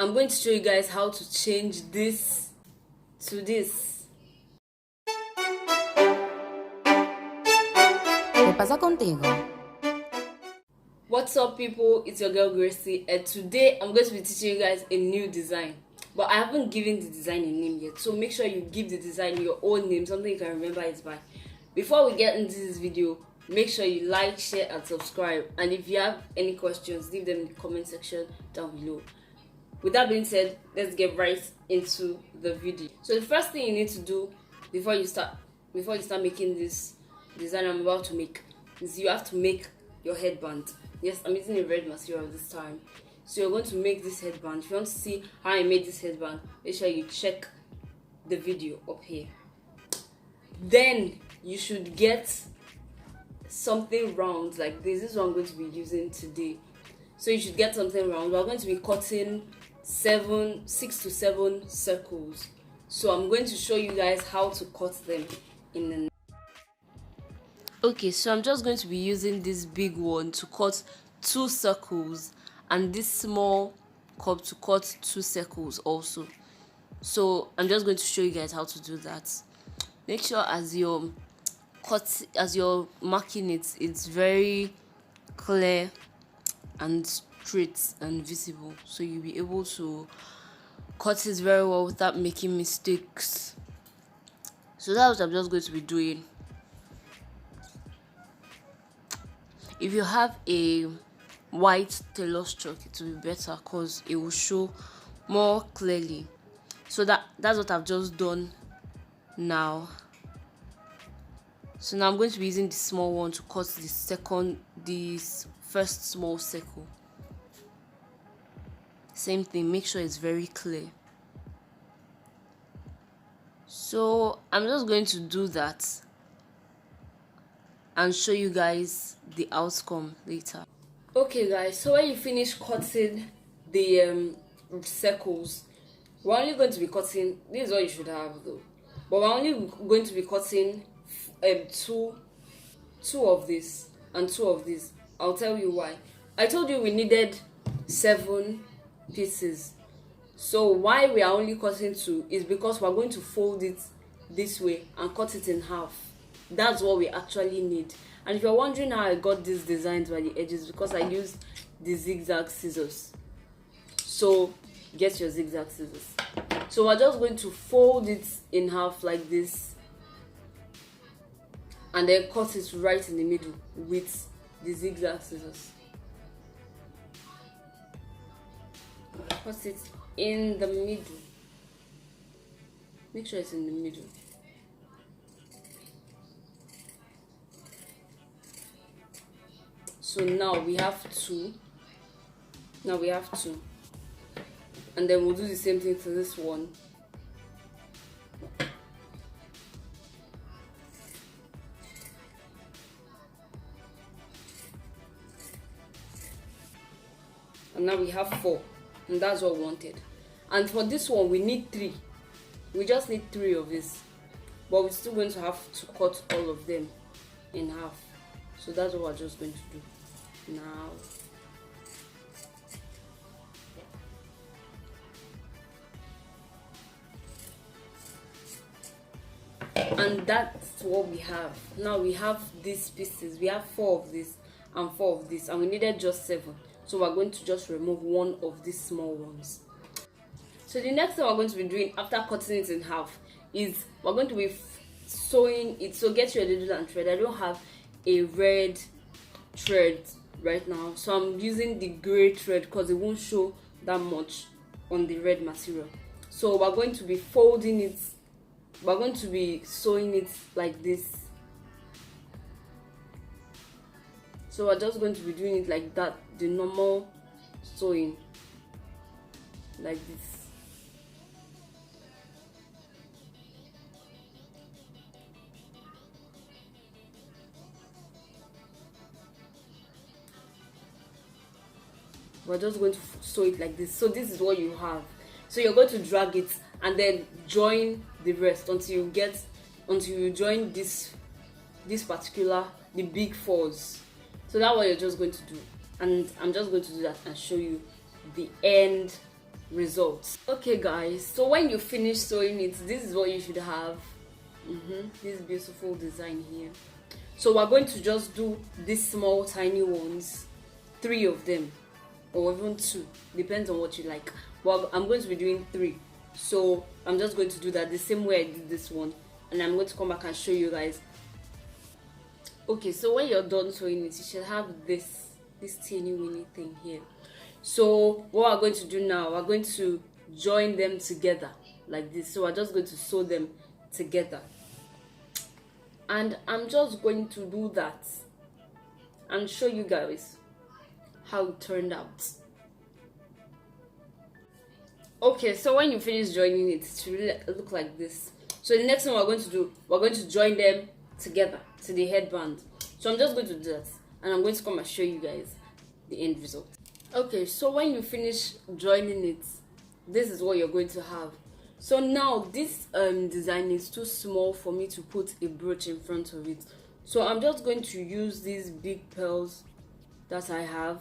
I'm going to show you guys how to change this to this. ¿Qué pasa contigo? What's up, people? It's your girl Gracie, and today I'm going to be teaching you guys a new design. But I haven't given the design a name yet, so make sure you give the design your own name, something you can remember it by. Before we get into this video, make sure you like, share, and subscribe. And if you have any questions, leave them in the comment section down below. With that being said, let's get right into the video. So the first thing you need to do before you start making this design I'm about to make is you have to make your headband. Yes, I'm using a red material this time. So you're going to make this headband. If you want to see how I made this headband, make sure you check the video up here. Then you should get something round like this. This is what I'm going to be using today. So you should get something round. We're going to be cutting 6 to 7 circles. So I'm going to show you guys how to cut them in the Okay, so I'm just going to be using this big one to cut 2 circles and this small cup to cut 2 circles also. So I'm just going to show you guys how to do that. Make sure as you're marking it, it's very clear and straight and visible, so you'll be able to cut it very well without making mistakes. So that's what I'm just going to be doing. If you have a white tailor's chalk, it will be better because it will show more clearly. So that's what I've just done now. So now I'm going to be using the small one to cut this first small circle. Same thing, make sure it's very clear. So I'm just going to do that and show you guys the outcome later. Okay guys, so when you finish cutting the circles, we're only going to be cutting, this is what you should have though, but we're only going to be cutting two of this and 2 of this. I'll tell you why. I told you we needed 7 pieces. So why we are only cutting 2 is because we're going to fold it this way and cut it in half. That's what we actually need. And if you're wondering how I got these designs by the edges, because I used the zigzag scissors. So get your zigzag scissors. So we're just going to fold it in half like this and then cut it right in the middle with the zigzag scissors. Cut it in the middle. Make sure it's in the middle. So now we have 2. And then we'll do the same thing to this one. And now we have 4. And that's what we wanted. And for this one, we need 3. We just need 3 of this. But we're still going to have to cut all of them in half. So that's what we're just going to do now. And that's what we have. Now we have these pieces. We have 4 of this and 4 of this, and we needed just 7. So we're going to just remove 1 of these small ones. So the next thing we're going to be doing after cutting it in half is we're going to be sewing it. So get your needle and thread. I don't have a red thread right now, so I'm using the gray thread because it won't show that much on the red material. So we're going to be folding it, we're going to be sewing it like this. So we're just going to be doing it like that, the normal sewing, like this. We're just going to sew it like this. So this is what you have. So you're going to drag it and then join the rest until you join this particular, the big fours. So that's what you're just going to do, and I'm just going to do that and show you the end results. Okay guys, so when you finish sewing it, this is what you should have. This beautiful design here. So we're going to just do these small tiny ones, 3 of them, or even 2, depends on what you like. But I'm going to be doing 3, so I'm just going to do that the same way I did this one, and I'm going to come back and show you guys. Okay, so when you're done sewing it, you should have this teeny weeny thing here. So what we're going to do now, we're going to join them together like this. So we're just going to sew them together, and I'm just going to do that and show you guys how it turned out. Okay, so when you finish joining it, it should really look like this. So the next thing we're going to do, we're going to join them together to the headband. So I'm just going to do that, and I'm going to come and show you guys the end result. Okay, so when you finish joining it, this is what you're going to have. So now this design is too small for me to put a brooch in front of it, so I'm just going to use these big pearls that I have,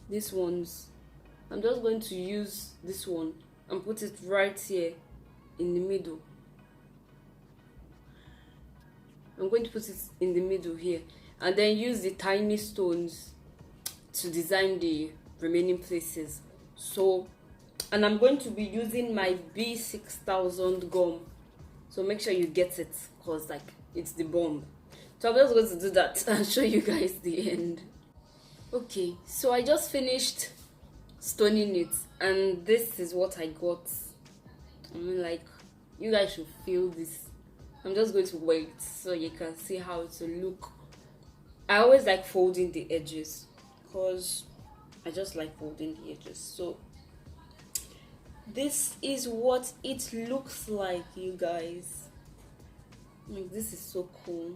these ones. I'm just going to use this one and put it right here in the middle. I'm going to put it in the middle here, and then use the tiny stones to design the remaining places. So, and I'm going to be using my B6000 gum, so make sure you get it, because like it's the bomb. So I'm just going to do that and show you guys the end. Okay, so I just finished stoning it, and this is what I got. I mean, like, you guys should feel this. I'm just going to wait so you can see how it will look. I always like folding the edges, because I just like folding the edges. So this is what it looks like, you guys. Like, this is so cool.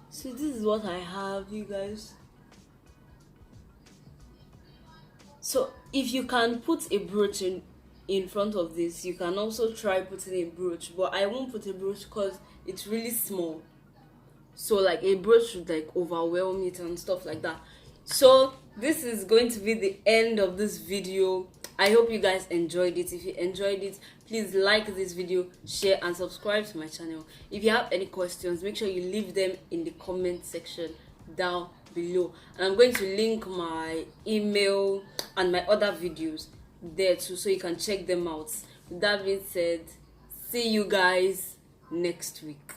So this is what I have, you guys. So if you can put a brooch in front of this, you can also try putting a brooch, but I won't put a brooch because it's really small. So like a brooch should like overwhelm it and stuff like that. So this is going to be the end of this video. I hope you guys enjoyed it. If you enjoyed it, please like this video, share, and subscribe to my channel. If you have any questions, make sure you leave them in the comment section down below, and I'm going to link my email and my other videos there too, so you can check them out. With that being said, see you guys next week.